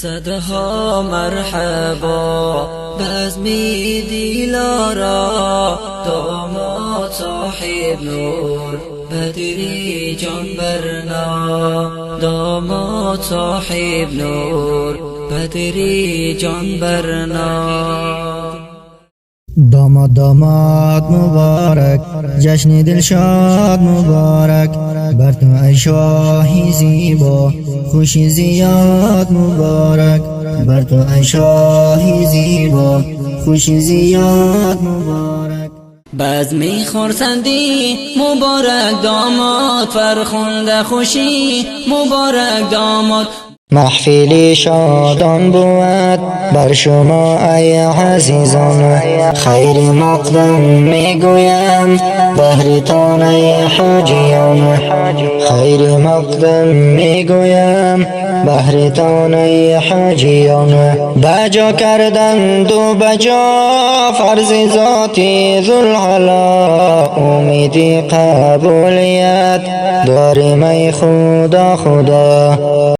صدها مرحبا بزمی دیلارا، داماد صاحب نور بدری جان برنا، داماد صاحب نور بدری جان برنا. داماد مبارک، جشن دلشاد مبارک، بر تو ای شاهی زیبا خوشی زیاد مبارک، بر تو ای شاهی زیبا خوشی زیاد مبارک. بزمی خرسندی مبارک داماد، فرخنده خوشی مبارک داماد. محفلی شادان بود بر شما ای عزیزان، خیر مقدم میگویم بهرتان ای حاجیان، خیر مقدم میگویم بهرتان ای حاجیان. بجا کردند و بجا فرض ذاتی ذوالعلا، امیدی قبولیت داریم ای خدا خدا.